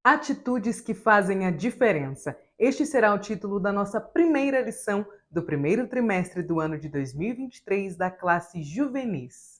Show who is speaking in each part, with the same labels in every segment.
Speaker 1: Atitudes que fazem a diferença. Este será o título da nossa primeira lição do primeiro trimestre do ano de 2023 da classe Juvenis.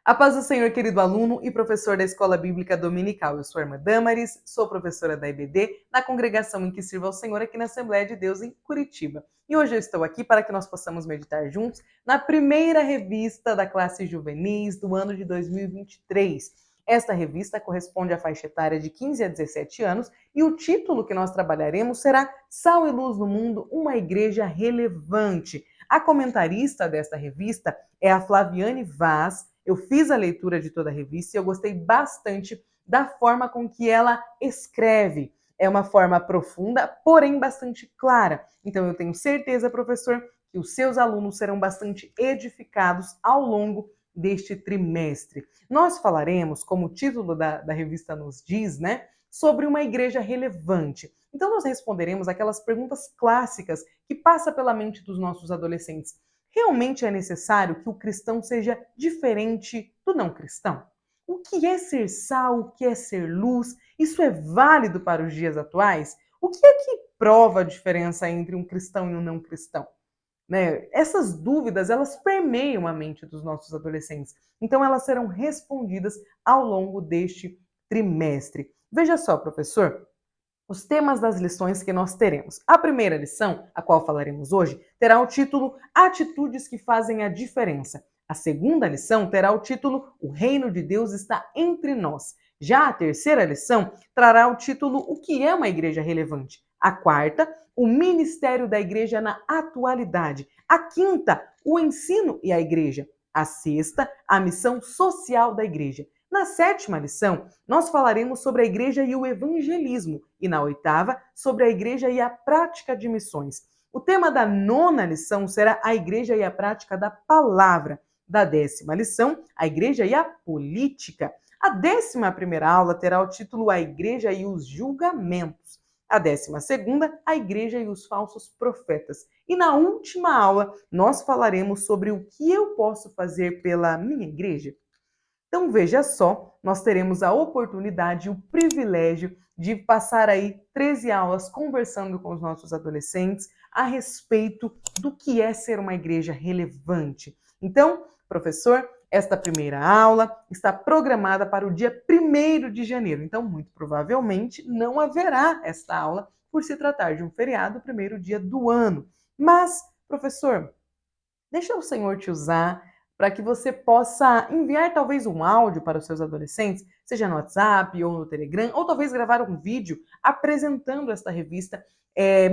Speaker 1: A paz do Senhor, querido aluno e professor da Escola Bíblica Dominical. Eu sou a irmã Damaris, sou professora da EBD, na congregação em que sirvo ao Senhor aqui na Assembleia de Deus em Curitiba. E hoje eu estou aqui para que nós possamos meditar juntos na primeira revista da classe Juvenis do ano de 2023. Esta revista corresponde à faixa etária de 15 a 17 anos e o título que nós trabalharemos será Sal e Luz no Mundo, uma igreja relevante. A comentarista desta revista é a Flaviane Vaz. Eu fiz a leitura de toda a revista e eu gostei bastante da forma com que ela escreve. É uma forma profunda, porém bastante clara. Então eu tenho certeza, professor, que os seus alunos serão bastante edificados ao longo deste trimestre. Nós falaremos, como o título da revista nos diz, né, sobre uma igreja relevante. Então nós responderemos aquelas perguntas clássicas que passam pela mente dos nossos adolescentes. Realmente é necessário que o cristão seja diferente do não cristão? O que é ser sal? O que é ser luz? Isso é válido para os dias atuais? O que é que prova a diferença entre um cristão e um não cristão? Né? Essas dúvidas, elas permeiam a mente dos nossos adolescentes. Então, elas serão respondidas ao longo deste trimestre. Veja só, professor, os temas das lições que nós teremos. A primeira lição, a qual falaremos hoje, terá o título Atitudes que fazem a diferença. A segunda lição terá o título O Reino de Deus está entre nós. Já a terceira lição trará o título O que é uma igreja relevante. A quarta, o ministério da igreja na atualidade. A quinta, o ensino e a igreja. A sexta, a missão social da igreja. Na sétima lição, nós falaremos sobre a igreja e o evangelismo. E na oitava, sobre a igreja e a prática de missões. O tema da nona lição será a igreja e a prática da palavra. Da 10ª lição, a igreja e a política. A 11ª aula terá o título A Igreja e os Julgamentos. A 12ª, a igreja e os falsos profetas. E na última aula, nós falaremos sobre o que eu posso fazer pela minha igreja. Então veja só, nós teremos a oportunidade e o privilégio de passar aí 13 aulas conversando com os nossos adolescentes a respeito do que é ser uma igreja relevante. Então, professor, esta primeira aula está programada para o dia 1º de janeiro. Então, muito provavelmente, não haverá esta aula por se tratar de um feriado, primeiro dia do ano. Mas, professor, deixa o Senhor te usar para que você possa enviar talvez um áudio para os seus adolescentes, seja no WhatsApp ou no Telegram, ou talvez gravar um vídeo apresentando esta revista,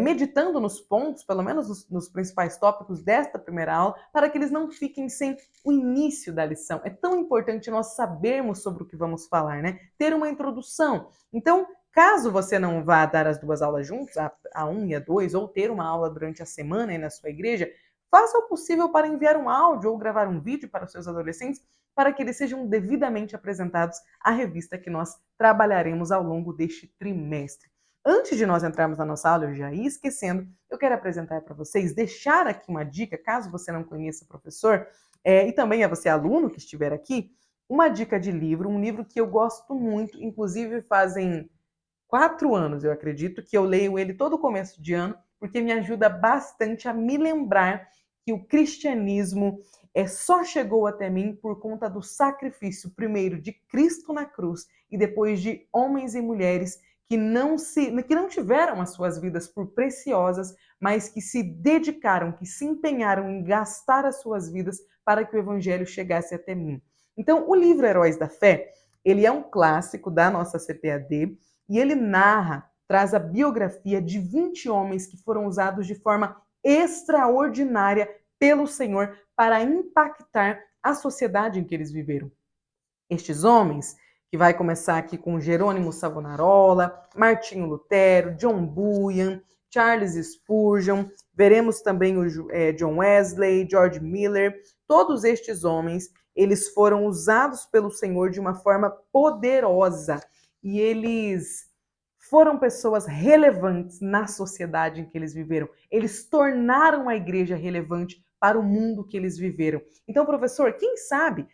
Speaker 1: meditando nos pontos, pelo menos nos principais tópicos desta primeira aula, para que eles não fiquem sem o início da lição. É tão importante nós sabermos sobre o que vamos falar, né? Ter uma introdução. Então, caso você não vá dar as duas aulas juntos, a 1 e a 2, ou ter uma aula durante a semana aí na sua igreja, faça o possível para enviar um áudio ou gravar um vídeo para os seus adolescentes para que eles sejam devidamente apresentados à revista que nós trabalharemos ao longo deste trimestre. Antes de nós entrarmos na nossa aula, eu já ia esquecendo, eu quero apresentar para vocês, deixar aqui uma dica, caso você não conheça o professor, e também é você aluno que estiver aqui, uma dica de livro, um livro que eu gosto muito, inclusive fazem 4 anos, eu acredito, que eu leio ele todo começo de ano, porque me ajuda bastante a me lembrar que o cristianismo só chegou até mim por conta do sacrifício, primeiro de Cristo na cruz e depois de homens e mulheres que não tiveram as suas vidas por preciosas, mas que se dedicaram, que se empenharam em gastar as suas vidas para que o evangelho chegasse até mim. Então, o livro Heróis da Fé, ele é um clássico da nossa CPAD e ele narra, traz a biografia de 20 homens que foram usados de forma extraordinária pelo Senhor para impactar a sociedade em que eles viveram. Estes homens, que vai começar aqui com Jerônimo Savonarola, Martinho Lutero, John Bunyan, Charles Spurgeon, veremos também o John Wesley, George Miller, todos estes homens, eles foram usados pelo Senhor de uma forma poderosa e eles foram pessoas relevantes na sociedade em que eles viveram. Eles tornaram a igreja relevante para o mundo que eles viveram. Então, professor, quem sabe,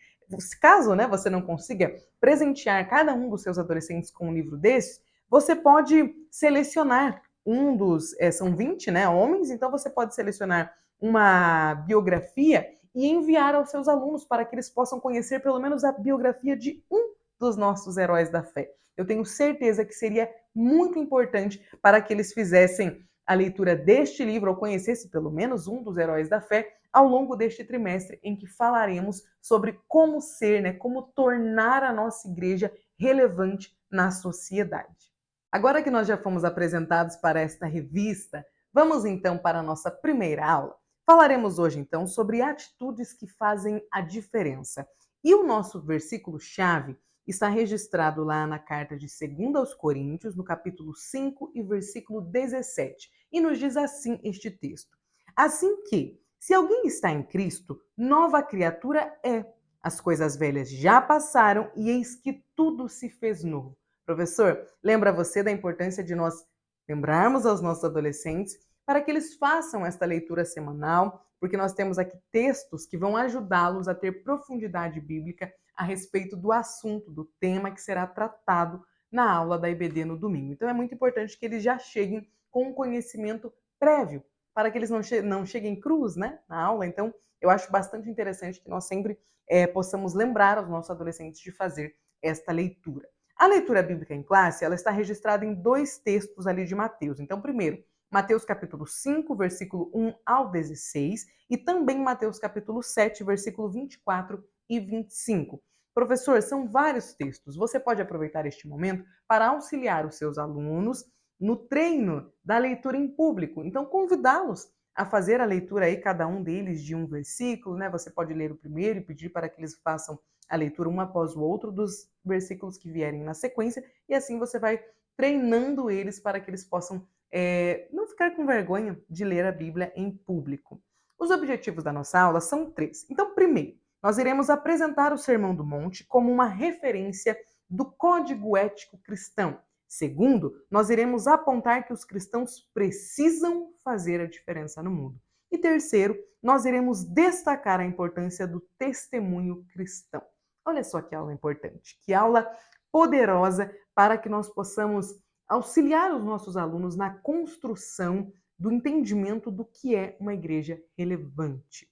Speaker 1: caso, né, você não consiga presentear cada um dos seus adolescentes com um livro desses, você pode selecionar um dos, são 20, né, homens, então você pode selecionar uma biografia e enviar aos seus alunos para que eles possam conhecer pelo menos a biografia de um dos nossos heróis da fé. Eu tenho certeza que seria muito importante para que eles fizessem a leitura deste livro ou conhecessem pelo menos um dos heróis da fé ao longo deste trimestre em que falaremos sobre como ser, né, como tornar a nossa igreja relevante na sociedade. Agora que nós já fomos apresentados para esta revista, vamos então para a nossa primeira aula. Falaremos hoje então sobre atitudes que fazem a diferença. E o nosso versículo-chave está registrado lá na carta de 2 aos Coríntios, no capítulo 5 e versículo 17. E nos diz assim este texto: Assim que, se alguém está em Cristo, nova criatura é. As coisas velhas já passaram e eis que tudo se fez novo. Professor, lembra você da importância de nós lembrarmos aos nossos adolescentes para que eles façam esta leitura semanal, porque nós temos aqui textos que vão ajudá-los a ter profundidade bíblica a respeito do assunto, do tema que será tratado na aula da IBD no domingo. Então é muito importante que eles já cheguem com um conhecimento prévio, para que eles não cheguem crus, né, na aula. Então eu acho bastante interessante que nós sempre possamos lembrar aos nossos adolescentes de fazer esta leitura. A leitura bíblica em classe, ela está registrada em 2 textos ali de Mateus. Então, primeiro, Mateus capítulo 5, versículo 1 ao 16, e também Mateus capítulo 7, versículo 24 e 25. Professor, são vários textos. Você pode aproveitar este momento para auxiliar os seus alunos no treino da leitura em público. Então, convidá-los a fazer a leitura aí, cada um deles, de um versículo, né? Você pode ler o primeiro e pedir para que eles façam a leitura um após o outro dos versículos que vierem na sequência, e assim você vai treinando eles para que eles possam não ficar com vergonha de ler a Bíblia em público. Os objetivos da nossa aula são 3. Então, primeiro, nós iremos apresentar o Sermão do Monte como uma referência do código ético cristão. Segundo, nós iremos apontar que os cristãos precisam fazer a diferença no mundo. E terceiro, nós iremos destacar a importância do testemunho cristão. Olha só que aula importante, que aula poderosa para que nós possamos auxiliar os nossos alunos na construção do entendimento do que é uma igreja relevante.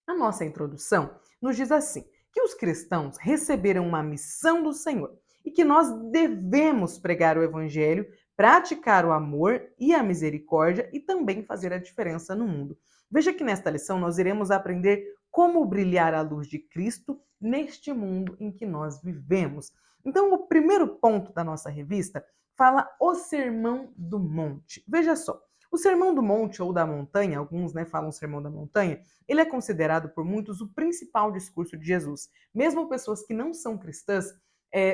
Speaker 1: A nossa introdução nos diz assim, que os cristãos receberam uma missão do Senhor e que nós devemos pregar o evangelho, praticar o amor e a misericórdia e também fazer a diferença no mundo. Veja que nesta lição nós iremos aprender como brilhar a luz de Cristo neste mundo em que nós vivemos. Então, o primeiro ponto da nossa revista fala o Sermão do Monte. Veja só, o Sermão do Monte ou da Montanha, alguns falam Sermão da Montanha, ele é considerado por muitos o principal discurso de Jesus. Mesmo pessoas que não são cristãs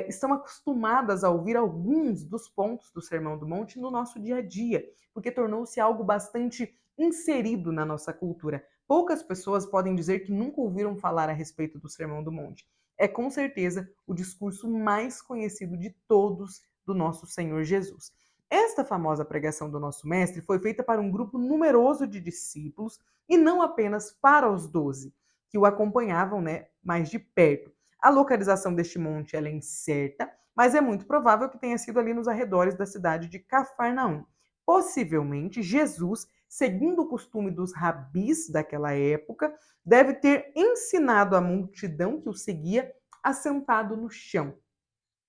Speaker 1: estão acostumadas a ouvir alguns dos pontos do Sermão do Monte no nosso dia a dia, porque tornou-se algo bastante inserido na nossa cultura. Poucas pessoas podem dizer que nunca ouviram falar a respeito do Sermão do Monte. É com certeza o discurso mais conhecido de todos do nosso Senhor Jesus. Esta famosa pregação do nosso mestre foi feita para um grupo numeroso de discípulos e não apenas para os 12, que o acompanhavam mais de perto. A localização deste monte é incerta, mas é muito provável que tenha sido ali nos arredores da cidade de Cafarnaum. Possivelmente, Jesus, seguindo o costume dos rabis daquela época, deve ter ensinado a multidão que o seguia assentado no chão.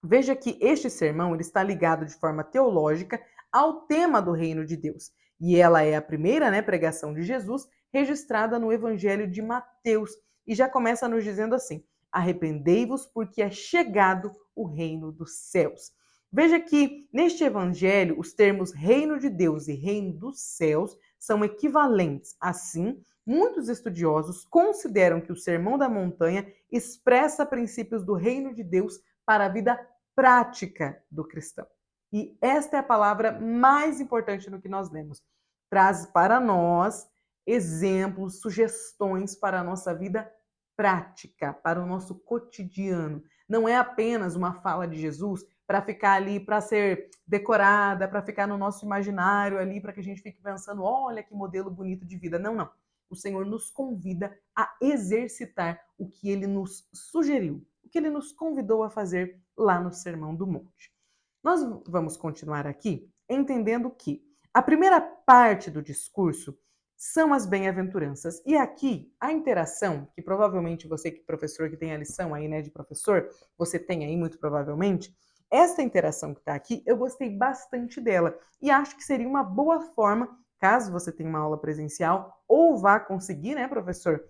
Speaker 1: Veja que este sermão ele está ligado de forma teológica ao tema do reino de Deus. E ela é a primeira pregação de Jesus registrada no Evangelho de Mateus. E já começa nos dizendo assim: arrependei-vos porque é chegado o reino dos céus. Veja que neste evangelho os termos reino de Deus e reino dos céus são equivalentes. Assim, muitos estudiosos consideram que o Sermão da Montanha expressa princípios do reino de Deus para a vida prática do cristão. E esta é a palavra mais importante no que nós lemos. Traz para nós exemplos, sugestões para a nossa vida prática, para o nosso cotidiano. Não é apenas uma fala de Jesus para ficar ali, para ser decorada, para ficar no nosso imaginário ali, para que a gente fique pensando, olha que modelo bonito de vida. Não, não. o Senhor nos convida a exercitar o que ele nos sugeriu, o que ele nos convidou a fazer lá no Sermão do Monte. Nós vamos continuar aqui entendendo que a primeira parte do discurso são as bem-aventuranças. E aqui a interação, que provavelmente você que professor que tem a lição aí, né, de professor, você tem aí muito provavelmente, essa interação que está aqui, eu gostei bastante dela e acho que seria uma boa forma, caso você tenha uma aula presencial ou vá conseguir, né, professor,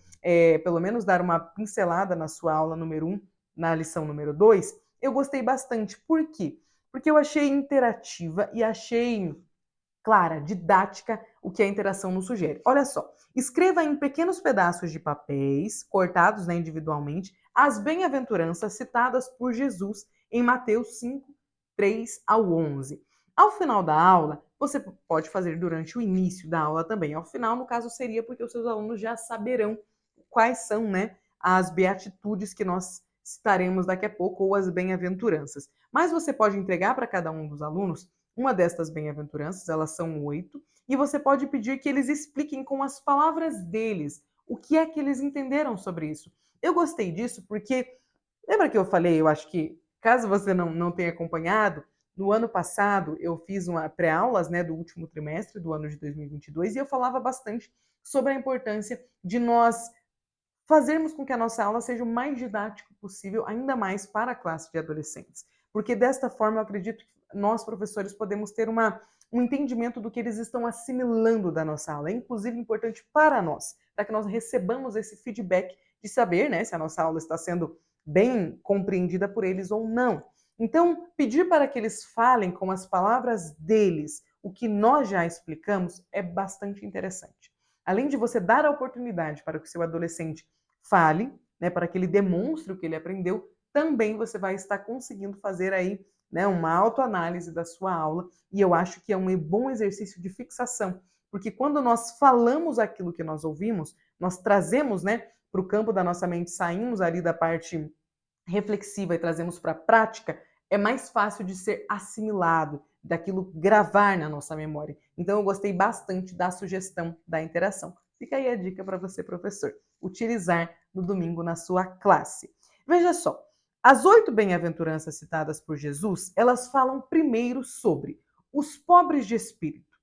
Speaker 1: pelo menos dar uma pincelada na sua aula número 1, na lição número 2, eu gostei bastante. Por quê? Porque eu achei interativa e achei clara, didática, o que a interação nos sugere. Olha só, escreva em pequenos pedaços de papéis, cortados, né, individualmente, as bem-aventuranças citadas por Jesus em Mateus 5, 3 ao 11. Ao final da aula, você pode fazer durante o início da aula também. Ao final, no caso, seria porque os seus alunos já saberão quais são, né, as beatitudes que nós citaremos daqui a pouco, ou as bem-aventuranças. Mas você pode entregar para cada um dos alunos uma destas bem-aventuranças, elas são 8, e você pode pedir que eles expliquem com as palavras deles o que é que eles entenderam sobre isso. Eu gostei disso porque, lembra que eu falei, eu acho que, caso você não tenha acompanhado, no ano passado eu fiz uma pré-aulas, né, do último trimestre do ano de 2022 e eu falava bastante sobre a importância de nós fazermos com que a nossa aula seja o mais didático possível, ainda mais para a classe de adolescentes. Porque desta forma eu acredito que nós, professores, podemos ter um entendimento do que eles estão assimilando da nossa aula. É inclusive importante para nós, para que nós recebamos esse feedback de saber, né, se a nossa aula está sendo bem compreendida por eles ou não. Então, pedir para que eles falem com as palavras deles o que nós já explicamos é bastante interessante. Além de você dar a oportunidade para que o seu adolescente fale, né, para que ele demonstre o que ele aprendeu, também você vai estar conseguindo fazer aí, né, uma autoanálise da sua aula, e eu acho que é um bom exercício de fixação, porque quando nós falamos aquilo que nós ouvimos, nós trazemos, né, para o campo da nossa mente, saímos ali da parte reflexiva e trazemos para a prática, é mais fácil de ser assimilado, daquilo gravar na nossa memória. Então eu gostei bastante da sugestão da interação. Fica aí a dica para você, professor, utilizar no domingo na sua classe. Veja só, as 8 bem-aventuranças citadas por Jesus, elas falam primeiro sobre os pobres de espírito.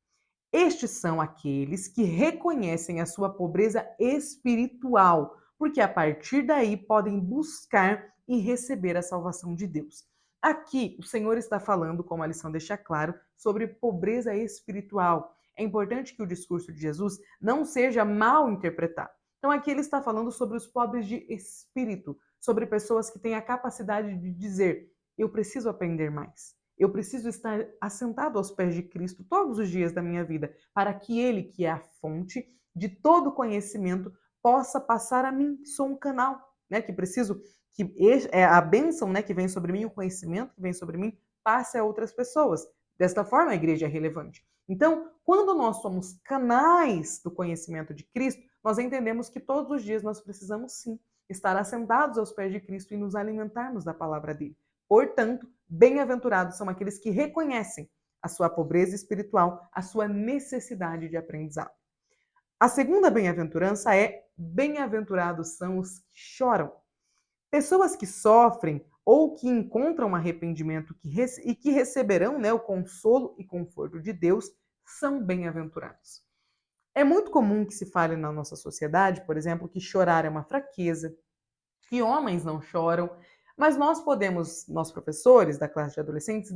Speaker 1: Estes são aqueles que reconhecem a sua pobreza espiritual, porque a partir daí podem buscar e receber a salvação de Deus. Aqui, o Senhor está falando, como a lição deixa claro, sobre pobreza espiritual. É importante que o discurso de Jesus não seja mal interpretado. Então, aqui ele está falando sobre os pobres de espírito, sobre pessoas que têm a capacidade de dizer: eu preciso aprender mais. Eu preciso estar assentado aos pés de Cristo todos os dias da minha vida, para que Ele, que é a fonte de todo conhecimento, possa passar a mim. Sou um canal, né? Que preciso que a bênção, né, que vem sobre mim, o conhecimento que vem sobre mim, passe a outras pessoas. Desta forma, a igreja é relevante. Então, quando nós somos canais do conhecimento de Cristo, nós entendemos que todos os dias nós precisamos sim estar assentados aos pés de Cristo e nos alimentarmos da palavra dele. Portanto, bem-aventurados são aqueles que reconhecem a sua pobreza espiritual, a sua necessidade de aprendizado. A segunda bem-aventurança é: bem-aventurados são os que choram. Pessoas que sofrem ou que encontram arrependimento e que receberão, né, o consolo e conforto de Deus são bem-aventurados. É muito comum que se fale na nossa sociedade, por exemplo, que chorar é uma fraqueza, que homens não choram, mas nós podemos, nós professores da classe de adolescentes,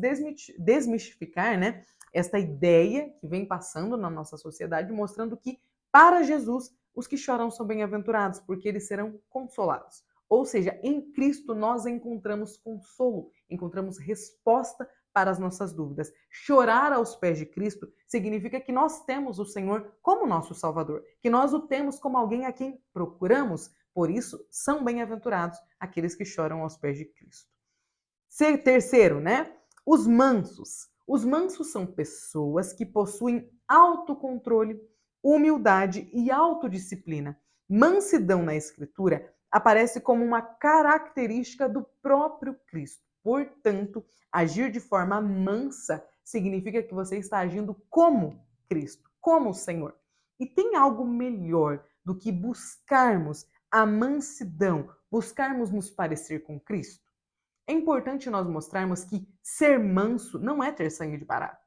Speaker 1: desmistificar, né, esta ideia que vem passando na nossa sociedade, mostrando que, para Jesus, os que choram são bem-aventurados, porque eles serão consolados. Ou seja, em Cristo nós encontramos consolo, encontramos resposta para as nossas dúvidas. Chorar aos pés de Cristo significa que nós temos o Senhor como nosso Salvador, que nós o temos como alguém a quem procuramos. Por isso, são bem-aventurados aqueles que choram aos pés de Cristo. Terceiro, né? Os mansos. Os mansos são pessoas que possuem autocontrole, humildade e autodisciplina. Mansidão na Escritura aparece como uma característica do próprio Cristo. Portanto, agir de forma mansa significa que você está agindo como Cristo, como o Senhor. E tem algo melhor do que buscarmos a mansidão, buscarmos nos parecer com Cristo? É importante nós mostrarmos que ser manso não é ter sangue de barata.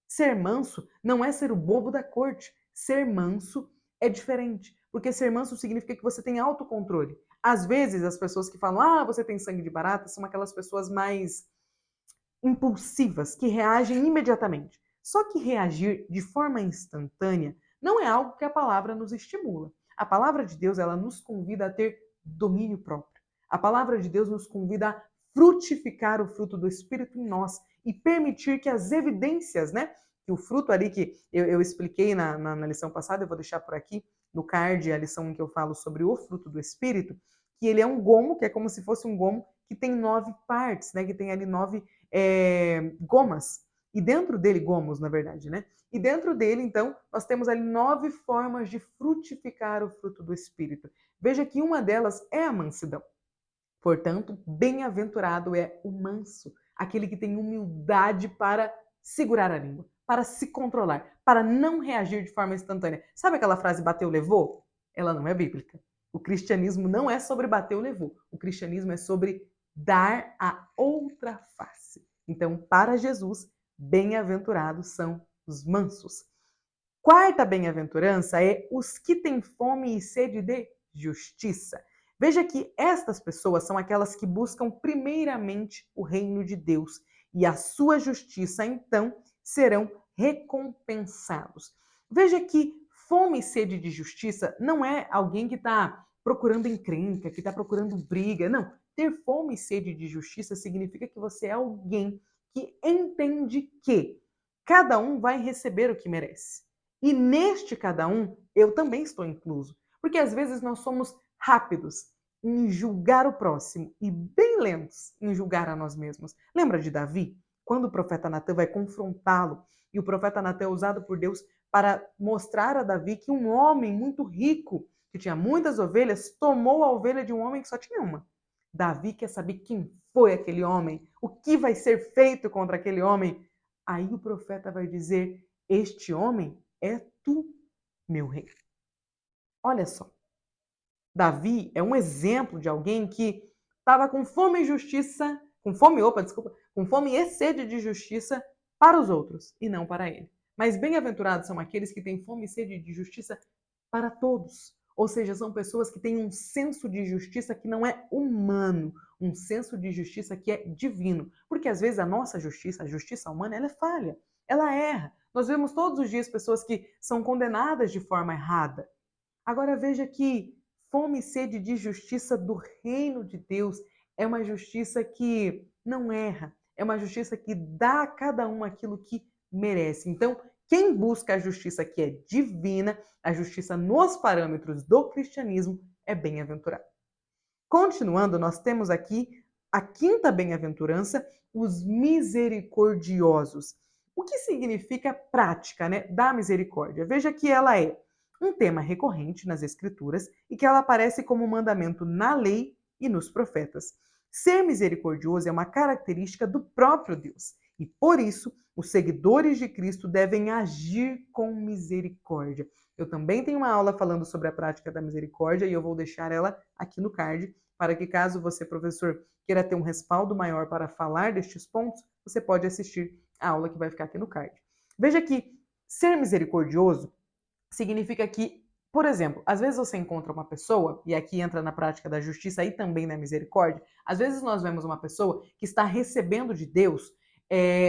Speaker 1: Ser manso não é ser o bobo da corte. Ser manso é diferente, porque ser manso significa que você tem autocontrole. Às vezes, as pessoas que falam, você tem sangue de barata, são aquelas pessoas mais impulsivas, que reagem imediatamente. Só que reagir de forma instantânea não é algo que a palavra nos estimula. A palavra de Deus, ela nos convida a ter domínio próprio. A palavra de Deus nos convida a frutificar o fruto do Espírito em nós e permitir que as evidências, né? Que o fruto ali que eu expliquei na lição passada, eu vou deixar por aqui no card a lição em que eu falo sobre o fruto do Espírito, que ele é um gomo, que é como se fosse um gomo que tem 9 partes, né? Que tem ali 9 gomas. E dentro dele, gomos, na verdade, né? E dentro dele, então, nós temos ali 9 formas de frutificar o fruto do Espírito. Veja que uma delas é a mansidão. Portanto, bem-aventurado é o manso, aquele que tem humildade para segurar a língua, para se controlar, para não reagir de forma instantânea. Sabe aquela frase bateu, levou? Ela não é bíblica. O cristianismo não é sobre bateu, levou. O cristianismo é sobre dar a outra face. Então, para Jesus, bem-aventurados são os mansos. Quarta bem-aventurança é os que têm fome e sede de justiça. Veja que estas pessoas são aquelas que buscam primeiramente o reino de Deus e a sua justiça, então, serão recompensados. Veja que fome e sede de justiça não é alguém que está procurando encrenca, que está procurando briga. Não. Ter fome e sede de justiça significa que você é alguém que entende que cada um vai receber o que merece. E neste cada um, eu também estou incluso. Porque às vezes nós somos rápidos em julgar o próximo e bem lentos em julgar a nós mesmos. Lembra de Davi? Quando o profeta Natan vai confrontá-lo, e o profeta Natan é usado por Deus para mostrar a Davi que um homem muito rico, que tinha muitas ovelhas, tomou a ovelha de um homem que só tinha uma. Davi quer saber quem foi aquele homem, o que vai ser feito contra aquele homem. Aí o profeta vai dizer: este homem é tu, meu rei. Olha só. Davi é um exemplo de alguém que estava com fome e justiça, com fome e sede de justiça para os outros e não para ele. Mas bem-aventurados são aqueles que têm fome e sede de justiça para todos. Ou seja, são pessoas que têm um senso de justiça que não é humano, um senso de justiça que é divino. Porque às vezes a nossa justiça, a justiça humana, ela é falha, ela erra. Nós vemos todos os dias pessoas que são condenadas de forma errada. Agora veja que fome e sede de justiça do reino de Deus é uma justiça que não erra, é uma justiça que dá a cada um aquilo que merece. Então, quem busca a justiça que é divina, a justiça nos parâmetros do cristianismo, é bem-aventurado. Continuando, nós temos aqui a quinta bem-aventurança, os misericordiosos. O que significa prática, né, da misericórdia? Veja que ela é um tema recorrente nas Escrituras e que ela aparece como mandamento na lei e nos profetas. Ser misericordioso é uma característica do próprio Deus e, por isso, os seguidores de Cristo devem agir com misericórdia. Eu também tenho uma aula falando sobre a prática da misericórdia e eu vou deixar ela aqui no card para que, caso você, professor, queira ter um respaldo maior para falar destes pontos, você pode assistir a aula que vai ficar aqui no card. Veja que ser misericordioso significa que, por exemplo, às vezes você encontra uma pessoa, e aqui entra na prática da justiça e também na misericórdia, às vezes nós vemos uma pessoa que está recebendo de Deus,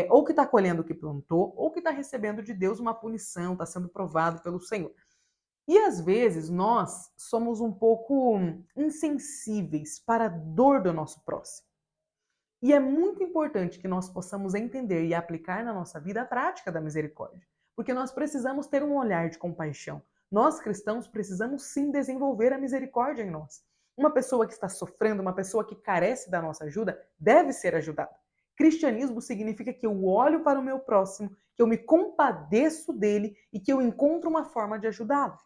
Speaker 1: ou que está colhendo o que plantou, ou que está recebendo de Deus uma punição, está sendo provado pelo Senhor. E às vezes nós somos um pouco insensíveis para a dor do nosso próximo. E é muito importante que nós possamos entender e aplicar na nossa vida a prática da misericórdia, porque nós precisamos ter um olhar de compaixão. Nós cristãos precisamos sim desenvolver a misericórdia em nós. Uma pessoa que está sofrendo, uma pessoa que carece da nossa ajuda, deve ser ajudada. Cristianismo significa que eu olho para o meu próximo, que eu me compadeço dele e que eu encontro uma forma de ajudá-lo.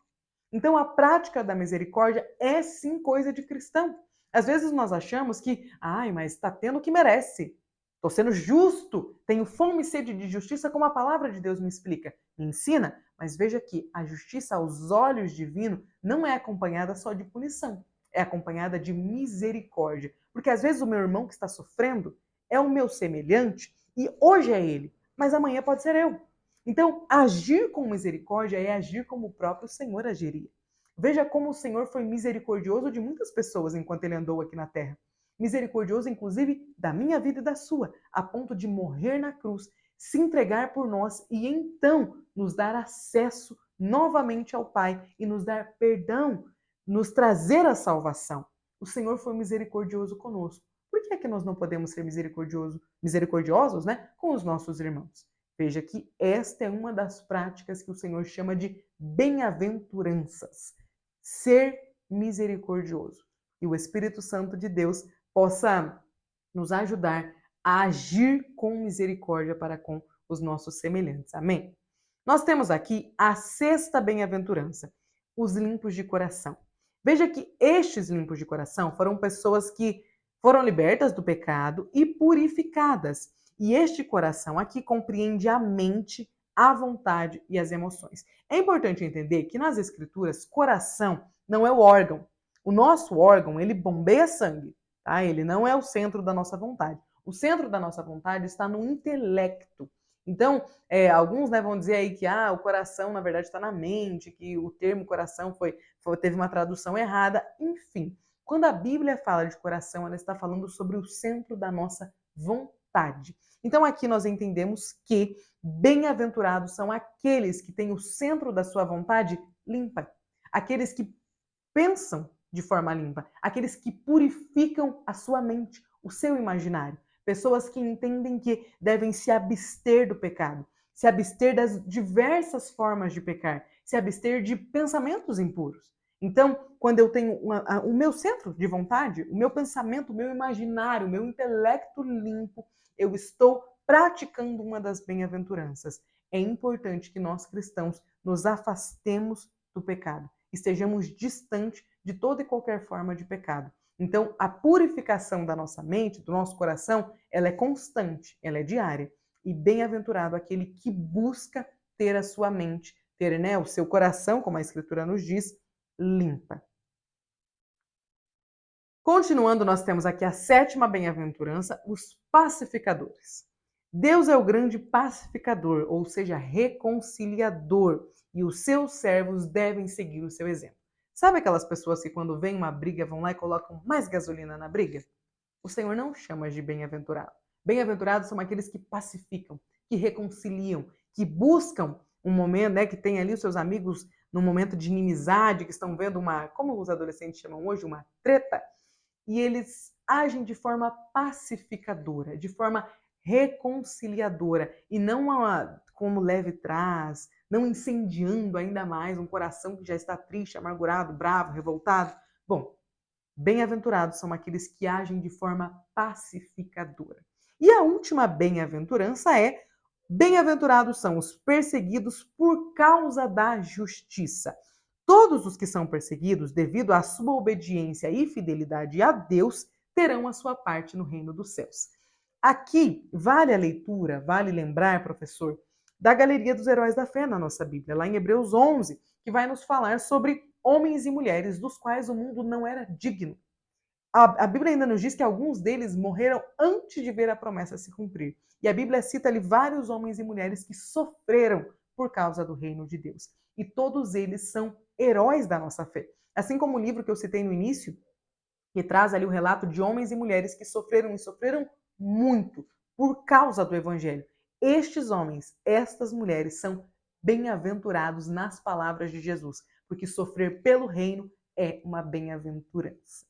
Speaker 1: Então, a prática da misericórdia é sim coisa de cristão. Às vezes nós achamos que, mas está tendo o que merece. Estou sendo justo, tenho fome e sede de justiça, como a palavra de Deus me explica, me ensina. Mas veja que a justiça aos olhos divinos não é acompanhada só de punição, é acompanhada de misericórdia. Porque às vezes o meu irmão que está sofrendo é o meu semelhante e hoje é ele, mas amanhã pode ser eu. Então, agir com misericórdia é agir como o próprio Senhor agiria. Veja como o Senhor foi misericordioso de muitas pessoas enquanto ele andou aqui na terra. Misericordioso, inclusive, da minha vida e da sua, a ponto de morrer na cruz, se entregar por nós e então nos dar acesso novamente ao Pai e nos dar perdão, nos trazer a salvação. O Senhor foi misericordioso conosco. Por que é que nós não podemos ser misericordiosos, né, com os nossos irmãos? Veja que esta é uma das práticas que o Senhor chama de bem-aventuranças. Ser misericordioso. E o Espírito Santo de Deus possa nos ajudar a agir com misericórdia para com os nossos semelhantes. Amém? Nós temos aqui a sexta bem-aventurança, os limpos de coração. Veja que estes limpos de coração foram pessoas que foram libertas do pecado e purificadas. E este coração aqui compreende a mente, a vontade e as emoções. É importante entender que nas escrituras, coração não é o órgão. O nosso órgão, ele bombeia sangue, tá? Ele não é o centro da nossa vontade. O centro da nossa vontade está no intelecto. Então, alguns, né, vão dizer aí que o coração, na verdade, está na mente, que o termo coração teve uma tradução errada. Enfim, quando a Bíblia fala de coração, ela está falando sobre o centro da nossa vontade. Então, aqui nós entendemos que bem-aventurados são aqueles que têm o centro da sua vontade limpa, aqueles que pensam de forma limpa, aqueles que purificam a sua mente, o seu imaginário. Pessoas que entendem que devem se abster do pecado, se abster das diversas formas de pecar, se abster de pensamentos impuros. Então, quando eu tenho o meu centro de vontade, o meu pensamento, o meu imaginário, o meu intelecto limpo, eu estou praticando uma das bem-aventuranças. É importante que nós cristãos nos afastemos do pecado, estejamos distantes de toda e qualquer forma de pecado. Então, a purificação da nossa mente, do nosso coração, ela é constante, ela é diária. E bem-aventurado aquele que busca ter a sua mente, ter, né, o seu coração, como a Escritura nos diz, limpa. Continuando, nós temos aqui a sétima bem-aventurança, os pacificadores. Deus é o grande pacificador, ou seja, reconciliador, e os seus servos devem seguir o seu exemplo. Sabe aquelas pessoas que quando vem uma briga vão lá e colocam mais gasolina na briga? O Senhor não chama de bem-aventurado. Bem-aventurados são aqueles que pacificam, que reconciliam, que buscam um momento, né, que tem ali os seus amigos num momento de inimizade, que estão vendo como os adolescentes chamam hoje, uma treta, e eles agem de forma pacificadora, de forma reconciliadora, e não como leve trás, não incendiando ainda mais um coração que já está triste, amargurado, bravo, revoltado. Bom, bem-aventurados são aqueles que agem de forma pacificadora. E a última bem-aventurança é: bem-aventurados são os perseguidos por causa da justiça. Todos os que são perseguidos devido à sua obediência e fidelidade a Deus terão a sua parte no reino dos céus. Aqui vale a leitura, vale lembrar, professor, da galeria dos heróis da fé na nossa Bíblia, lá em Hebreus 11, que vai nos falar sobre homens e mulheres dos quais o mundo não era digno. A Bíblia ainda nos diz que alguns deles morreram antes de ver a promessa se cumprir. E a Bíblia cita ali vários homens e mulheres que sofreram por causa do reino de Deus. E todos eles são heróis da nossa fé. Assim como o livro que eu citei no início, que traz ali o relato de homens e mulheres que sofreram e sofreram muito por causa do evangelho. Estes homens, estas mulheres são bem-aventurados nas palavras de Jesus, porque sofrer pelo reino é uma bem-aventurança.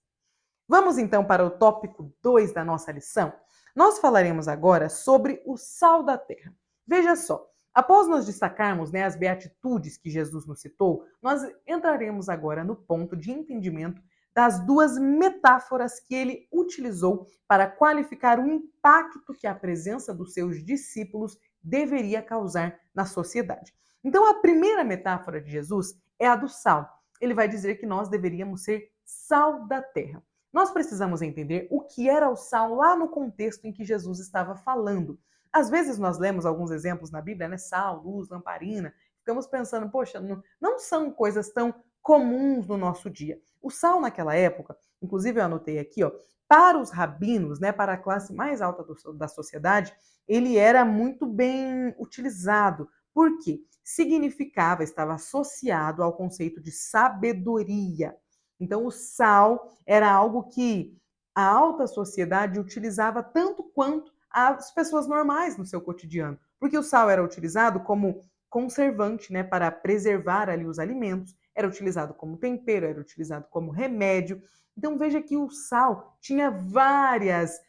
Speaker 1: Vamos então para o tópico 2 da nossa lição? Nós falaremos agora sobre o sal da terra. Veja só, após nós destacarmos, né, as beatitudes que Jesus nos citou, nós entraremos agora no ponto de entendimento das duas metáforas que ele utilizou para qualificar o impacto que a presença dos seus discípulos deveria causar na sociedade. Então, a primeira metáfora de Jesus é a do sal. Ele vai dizer que nós deveríamos ser sal da terra. nós precisamos entender o que era o sal lá no contexto em que Jesus estava falando. Às vezes nós lemos alguns exemplos na Bíblia, né? Sal, luz, lamparina, ficamos pensando, poxa, não são coisas tão comuns no nosso dia. O sal naquela época, inclusive eu anotei aqui, ó, para os rabinos, né, para a classe mais alta da sociedade, ele era muito bem utilizado. Por quê? Significava, estava associado ao conceito de sabedoria. Então, o sal era algo que a alta sociedade utilizava tanto quanto as pessoas normais no seu cotidiano, porque o sal era utilizado como conservante, né, para preservar ali os alimentos, era utilizado como tempero, era utilizado como remédio. Então veja que o sal tinha várias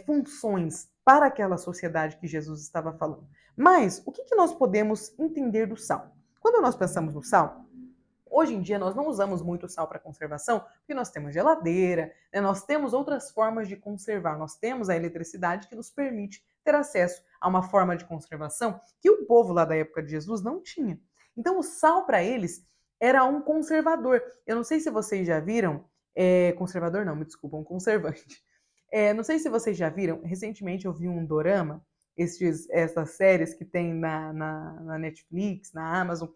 Speaker 1: funções para aquela sociedade que Jesus estava falando. Mas o que nós podemos entender do sal? Quando nós pensamos no sal, hoje em dia nós não usamos muito sal para conservação, porque nós temos geladeira, né? Nós temos outras formas de conservar, nós temos a eletricidade que nos permite ter acesso a uma forma de conservação que o povo lá da época de Jesus não tinha. Então o sal para eles era um conservador. Eu não sei se vocês já viram, conservador não, me desculpa, um conservante. Não sei se vocês já viram, recentemente eu vi um dorama, essas séries que tem na Netflix, na Amazon,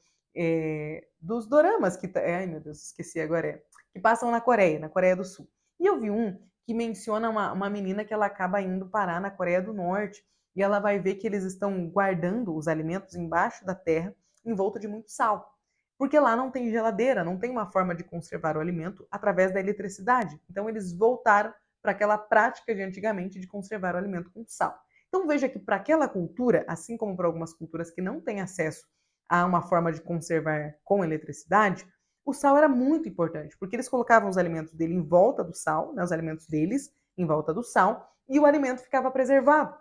Speaker 1: dos doramas que. Ai, meu Deus, esqueci agora. Que passam na Coreia do Sul. E eu vi um que menciona uma menina que ela acaba indo parar na Coreia do Norte e ela vai ver que eles estão guardando os alimentos embaixo da terra, envolto de muito sal. Porque lá não tem geladeira, não tem uma forma de conservar o alimento através da eletricidade. Então eles voltaram para aquela prática de antigamente de conservar o alimento com sal. Então veja que para aquela cultura, assim como para algumas culturas que não têm acesso a uma forma de conservar com eletricidade, o sal era muito importante, porque eles colocavam os alimentos dele em volta do sal, né, os alimentos deles em volta do sal, e o alimento ficava preservado.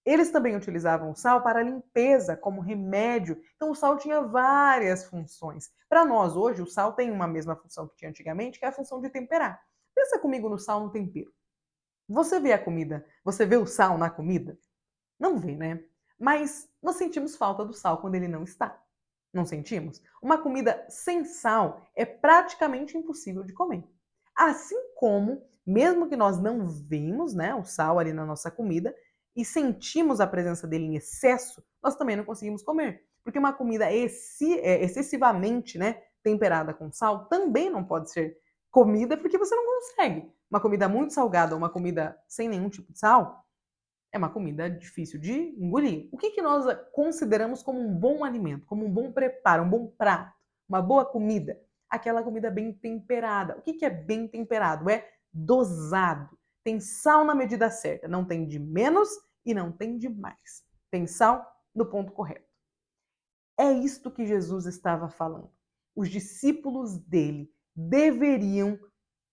Speaker 1: Eles também utilizavam o sal para limpeza, como remédio. Então, o sal tinha várias funções. Para nós, hoje, o sal tem uma mesma função que tinha antigamente, que é a função de temperar. Pensa comigo no sal no tempero. Você vê a comida, você vê o sal na comida? Não vê, né? Mas nós sentimos falta do sal quando ele não está. Não sentimos? Uma comida sem sal é praticamente impossível de comer. Assim como, mesmo que nós não vimos, né, o sal ali na nossa comida e sentimos a presença dele em excesso, nós também não conseguimos comer. Porque uma comida excessivamente, né, temperada com sal também não pode ser comida porque você não consegue. Uma comida muito salgada ou uma comida sem nenhum tipo de sal é uma comida difícil de engolir. O que nós consideramos como um bom alimento, como um bom preparo, um bom prato, uma boa comida? Aquela comida bem temperada. O que é bem temperado? É dosado. Tem sal na medida certa. Não tem de menos e não tem de mais. Tem sal no ponto correto. É isto que Jesus estava falando. Os discípulos dele deveriam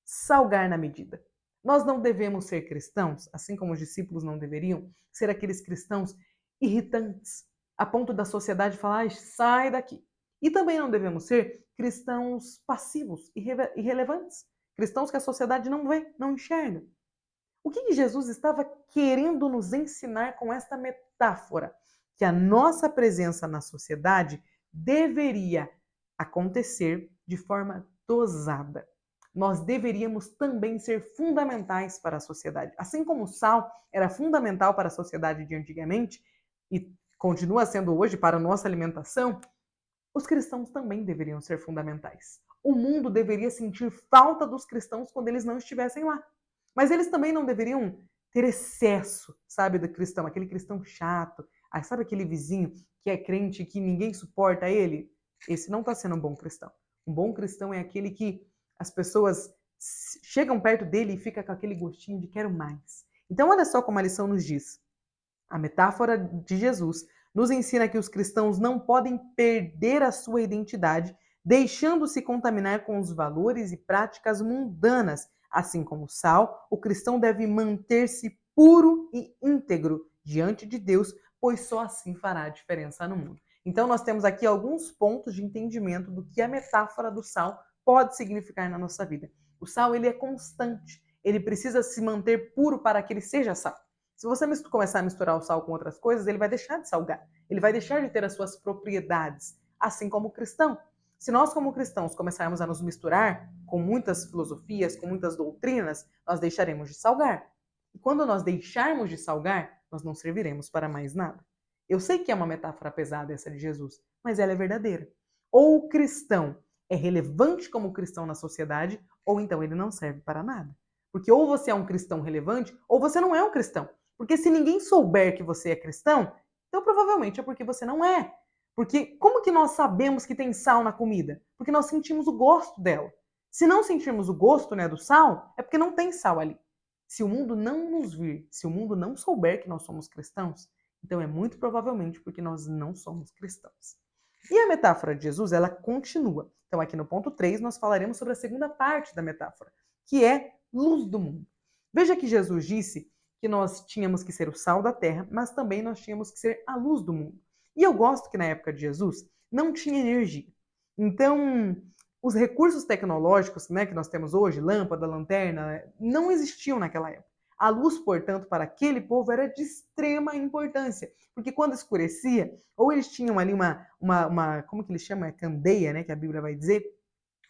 Speaker 1: salgar na medida. Nós não devemos ser cristãos, assim como os discípulos não deveriam, ser aqueles cristãos irritantes, a ponto da sociedade falar, sai daqui. E também não devemos ser cristãos passivos, irrelevantes, cristãos que a sociedade não vê, não enxerga. O que Jesus estava querendo nos ensinar com esta metáfora? Que a nossa presença na sociedade deveria acontecer de forma dosada. Nós deveríamos também ser fundamentais para a sociedade. Assim como o sal era fundamental para a sociedade de antigamente e continua sendo hoje para a nossa alimentação, os cristãos também deveriam ser fundamentais. O mundo deveria sentir falta dos cristãos quando eles não estivessem lá. Mas eles também não deveriam ter excesso, sabe, do cristão, aquele cristão chato, sabe aquele vizinho que é crente e que ninguém suporta ele? Esse não está sendo um bom cristão. Um bom cristão é aquele que as pessoas chegam perto dele e fica com aquele gostinho de quero mais. Então olha só como a lição nos diz. A metáfora de Jesus nos ensina que os cristãos não podem perder a sua identidade, deixando-se contaminar com os valores e práticas mundanas. Assim como o sal, o cristão deve manter-se puro e íntegro diante de Deus, pois só assim fará a diferença no mundo. Então nós temos aqui alguns pontos de entendimento do que a metáfora do sal pode significar na nossa vida. O sal, ele é constante, ele precisa se manter puro para que ele seja sal. Se você começar a misturar o sal com outras coisas, ele vai deixar de salgar, ele vai deixar de ter as suas propriedades, assim como o cristão. Se nós, como cristãos, começarmos a nos misturar com muitas filosofias, com muitas doutrinas, nós deixaremos de salgar. E quando nós deixarmos de salgar, nós não serviremos para mais nada. Eu sei que é uma metáfora pesada essa de Jesus, mas ela é verdadeira. Ou o cristão é relevante como cristão na sociedade, ou então ele não serve para nada. Porque ou você é um cristão relevante, ou você não é um cristão. Porque se ninguém souber que você é cristão, então provavelmente é porque você não é. Porque como que nós sabemos que tem sal na comida? Porque nós sentimos o gosto dela. Se não sentirmos o gosto, né, do sal, é porque não tem sal ali. Se o mundo não nos vir, se o mundo não souber que nós somos cristãos, então é muito provavelmente porque nós não somos cristãos. E a metáfora de Jesus, ela continua. Então aqui no ponto 3 nós falaremos sobre a segunda parte da metáfora, que é luz do mundo. Veja que Jesus disse que nós tínhamos que ser o sal da terra, mas também nós tínhamos que ser a luz do mundo. E eu gosto que na época de Jesus não tinha energia. Então, os recursos tecnológicos, né, que nós temos hoje, lâmpada, lanterna, não existiam naquela época. A luz, portanto, para aquele povo era de extrema importância, porque quando escurecia, ou eles tinham ali como que eles chamam? Candeia, né, que a Bíblia vai dizer,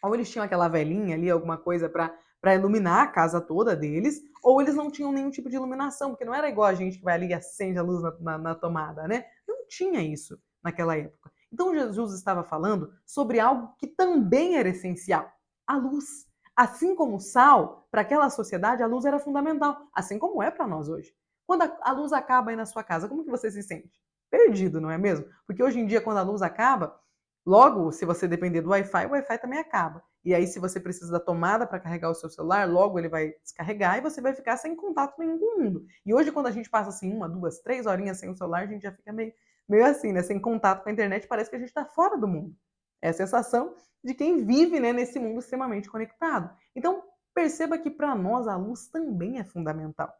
Speaker 1: ou eles tinham aquela velhinha ali, alguma coisa para iluminar a casa toda deles, ou eles não tinham nenhum tipo de iluminação, porque não era igual a gente que vai ali e acende a luz na tomada, né? Não tinha isso naquela época. Então Jesus estava falando sobre algo que também era essencial, a luz. Assim como o sal, para aquela sociedade a luz era fundamental, assim como é para nós hoje. Quando a luz acaba aí na sua casa, como que você se sente? Perdido, não é mesmo? Porque hoje em dia, quando a luz acaba, logo, se você depender do Wi-Fi, o Wi-Fi também acaba. E aí, se você precisa da tomada para carregar o seu celular, logo ele vai descarregar e você vai ficar sem contato nenhum com o mundo. E hoje, quando a gente passa assim 1, 2, 3 horinhas sem o celular, a gente já fica meio assim, né? Sem contato com a internet, parece que a gente está fora do mundo. É a sensação de quem vive, né, nesse mundo extremamente conectado. Então, perceba que para nós a luz também é fundamental.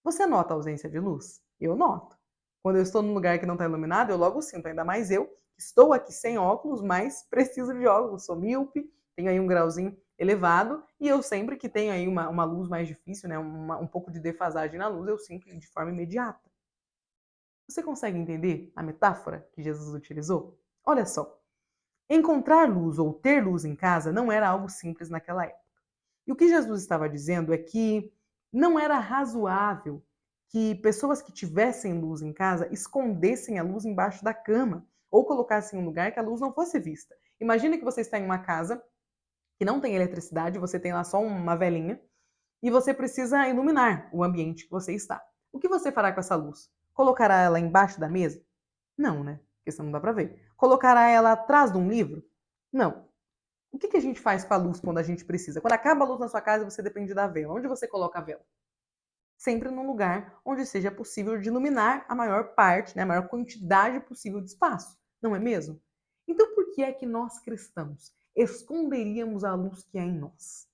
Speaker 1: Você nota a ausência de luz? Eu noto. Quando eu estou num lugar que não está iluminado, eu logo sinto, ainda mais eu, que estou aqui sem óculos, mas preciso de óculos, sou míope, tenho aí um grauzinho elevado, e eu sempre que tenho aí uma luz mais difícil, né, um pouco de defasagem na luz, eu sinto de forma imediata. Você consegue entender a metáfora que Jesus utilizou? Olha só, encontrar luz ou ter luz em casa não era algo simples naquela época. E o que Jesus estava dizendo é que não era razoável que pessoas que tivessem luz em casa escondessem a luz embaixo da cama ou colocassem em um lugar que a luz não fosse vista. Imagine que você está em uma casa que não tem eletricidade, você tem lá só uma velinha e você precisa iluminar o ambiente que você está. O que você fará com essa luz? Colocará ela embaixo da mesa? Não, né? Porque senão não dá para ver. Colocará ela atrás de um livro? Não. O que a gente faz com a luz quando a gente precisa? Quando acaba a luz na sua casa, você depende da vela. Onde você coloca a vela? Sempre num lugar onde seja possível de iluminar a maior parte, né, a maior quantidade possível de espaço. Não é mesmo? Então por que é que nós cristãos esconderíamos a luz que há em nós?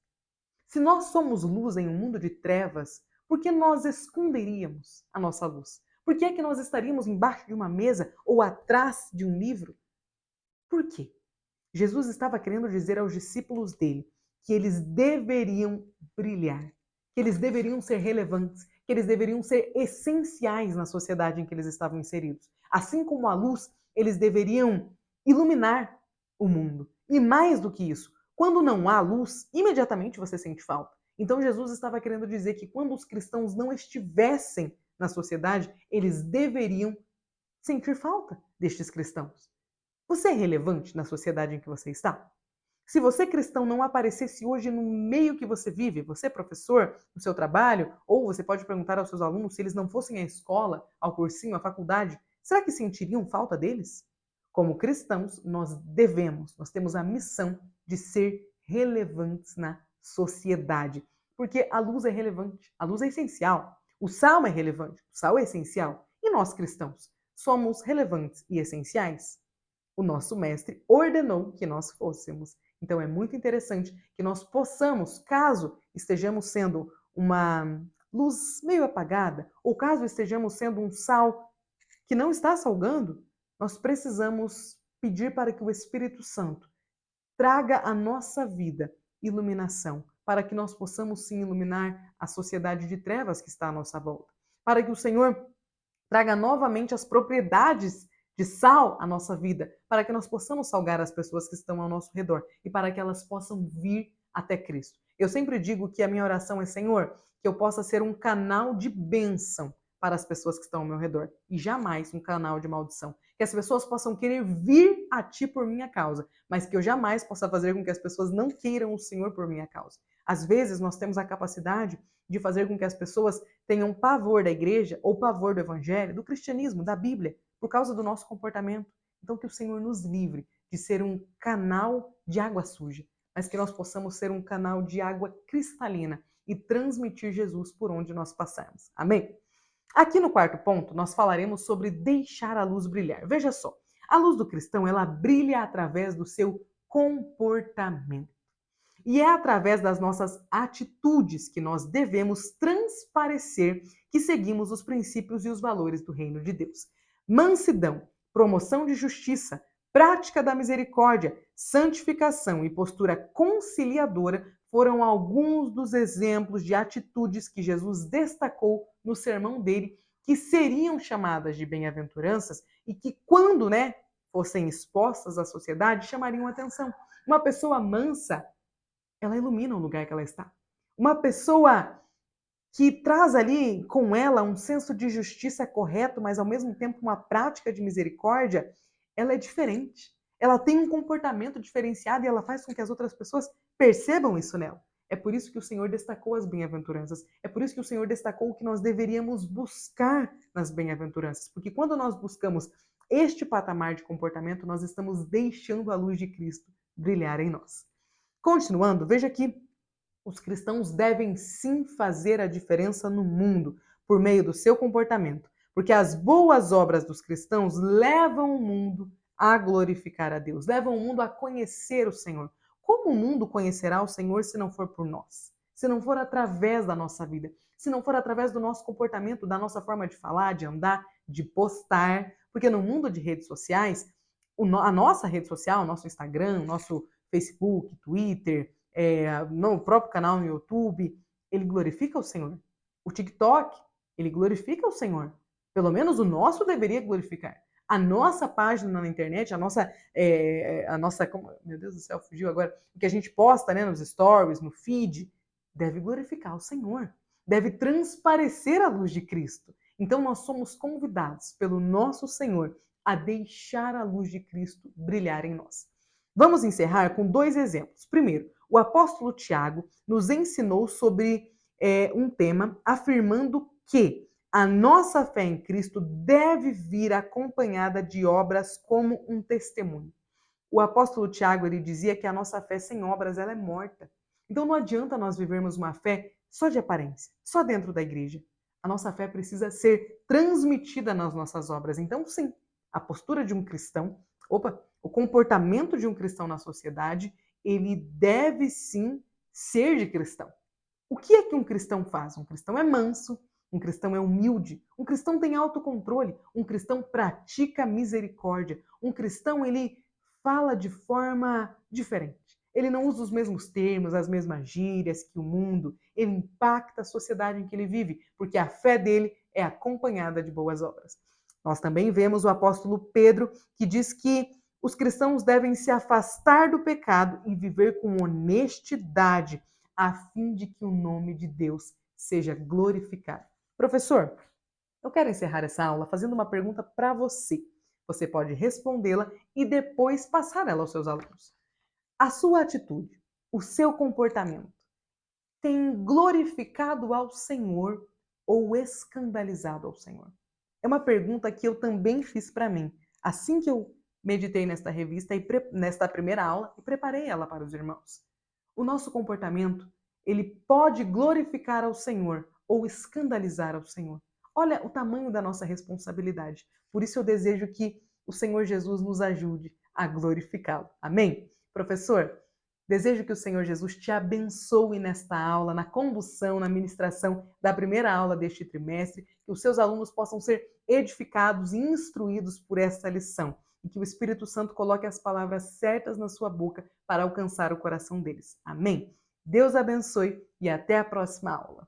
Speaker 1: Se nós somos luz em um mundo de trevas, por que nós esconderíamos a nossa luz? Por que é que nós estaríamos embaixo de uma mesa ou atrás de um livro? Por quê? Jesus estava querendo dizer aos discípulos dele que eles deveriam brilhar, que eles deveriam ser relevantes, que eles deveriam ser essenciais na sociedade em que eles estavam inseridos. Assim como a luz, eles deveriam iluminar o mundo. E mais do que isso, quando não há luz, imediatamente você sente falta. Então Jesus estava querendo dizer que quando os cristãos não estivessem na sociedade, eles deveriam sentir falta destes cristãos. Você é relevante na sociedade em que você está? Se você cristão não aparecesse hoje no meio que você vive, você professor, no seu trabalho, ou você pode perguntar aos seus alunos se eles não fossem à escola, ao cursinho, à faculdade, será que sentiriam falta deles? Como cristãos, nós temos a missão de ser relevantes na sociedade. Porque a luz é relevante, a luz é essencial, o sal é relevante, o sal é essencial. E nós cristãos somos relevantes e essenciais? O nosso mestre ordenou que nós fôssemos. Então é muito interessante que nós possamos, caso estejamos sendo uma luz meio apagada, ou caso estejamos sendo um sal que não está salgando, nós precisamos pedir para que o Espírito Santo traga à nossa vida iluminação, para que nós possamos sim iluminar a sociedade de trevas que está à nossa volta, para que o Senhor traga novamente as propriedades de sal à nossa vida, para que nós possamos salgar as pessoas que estão ao nosso redor e para que elas possam vir até Cristo. Eu sempre digo que a minha oração é, Senhor, que eu possa ser um canal de bênção para as pessoas que estão ao meu redor e jamais um canal de maldição. Que as pessoas possam querer vir a Ti por minha causa, mas que eu jamais possa fazer com que as pessoas não queiram o Senhor por minha causa. Às vezes nós temos a capacidade de fazer com que as pessoas tenham pavor da igreja ou pavor do evangelho, do cristianismo, da Bíblia, por causa do nosso comportamento. Então que o Senhor nos livre de ser um canal de água suja, mas que nós possamos ser um canal de água cristalina e transmitir Jesus por onde nós passarmos. Amém? Aqui no quarto ponto, nós falaremos sobre deixar a luz brilhar. Veja só, a luz do cristão, ela brilha através do seu comportamento. E é através das nossas atitudes que nós devemos transparecer que seguimos os princípios e os valores do reino de Deus. Mansidão, promoção de justiça, prática da misericórdia, santificação e postura conciliadora foram alguns dos exemplos de atitudes que Jesus destacou no sermão dele, que seriam chamadas de bem-aventuranças e que, quando fossem expostas à sociedade, chamariam atenção. Uma pessoa mansa, ela ilumina o lugar que ela está. Uma pessoa que traz ali com ela um senso de justiça correto, mas ao mesmo tempo uma prática de misericórdia, ela é diferente. Ela tem um comportamento diferenciado e ela faz com que as outras pessoas percebam isso nela. É por isso que o Senhor destacou as bem-aventuranças. É por isso que o Senhor destacou o que nós deveríamos buscar nas bem-aventuranças. Porque quando nós buscamos este patamar de comportamento, nós estamos deixando a luz de Cristo brilhar em nós. Continuando, veja que os cristãos devem sim fazer a diferença no mundo por meio do seu comportamento, porque as boas obras dos cristãos levam o mundo a glorificar a Deus, levam o mundo a conhecer o Senhor. Como o mundo conhecerá o Senhor se não for por nós? Se não for através da nossa vida? Se não for através do nosso comportamento, da nossa forma de falar, de andar, de postar? Porque no mundo de redes sociais, a nossa rede social, o nosso Instagram, o nosso Facebook, Twitter, no próprio canal no YouTube, ele glorifica o Senhor. O TikTok, ele glorifica o Senhor. Pelo menos o nosso deveria glorificar. A nossa página na internet, a nossa, meu Deus do céu, fugiu agora, o que a gente posta nos stories, no feed, deve glorificar o Senhor. Deve transparecer a luz de Cristo. Então nós somos convidados pelo nosso Senhor a deixar a luz de Cristo brilhar em nós. Vamos encerrar com 2 exemplos. Primeiro, o apóstolo Tiago nos ensinou sobre um tema afirmando que a nossa fé em Cristo deve vir acompanhada de obras como um testemunho. O apóstolo Tiago, ele dizia que a nossa fé sem obras ela é morta. Então não adianta nós vivermos uma fé só de aparência, só dentro da igreja. A nossa fé precisa ser transmitida nas nossas obras. Então sim, a postura de um cristão, o comportamento de um cristão na sociedade, ele deve sim ser de cristão. O que é que um cristão faz? Um cristão é manso, um cristão é humilde, um cristão tem autocontrole, um cristão pratica misericórdia, um cristão ele fala de forma diferente. Ele não usa os mesmos termos, as mesmas gírias que o mundo, ele impacta a sociedade em que ele vive, porque a fé dele é acompanhada de boas obras. Nós também vemos o apóstolo Pedro, que diz que os cristãos devem se afastar do pecado e viver com honestidade, a fim de que o nome de Deus seja glorificado. Professor, eu quero encerrar essa aula fazendo uma pergunta para você. Você pode respondê-la e depois passar ela aos seus alunos. A sua atitude, o seu comportamento, tem glorificado ao Senhor ou escandalizado ao Senhor? É uma pergunta que eu também fiz para mim, assim que eu meditei nesta revista e nesta primeira aula e preparei ela para os irmãos. O nosso comportamento, ele pode glorificar ao Senhor ou escandalizar ao Senhor. Olha o tamanho da nossa responsabilidade. Por isso eu desejo que o Senhor Jesus nos ajude a glorificá-lo. Amém? Professor, desejo que o Senhor Jesus te abençoe nesta aula, na condução, na ministração da primeira aula deste trimestre, que os seus alunos possam ser edificados e instruídos por esta lição e que o Espírito Santo coloque as palavras certas na sua boca para alcançar o coração deles. Amém? Deus abençoe e até a próxima aula.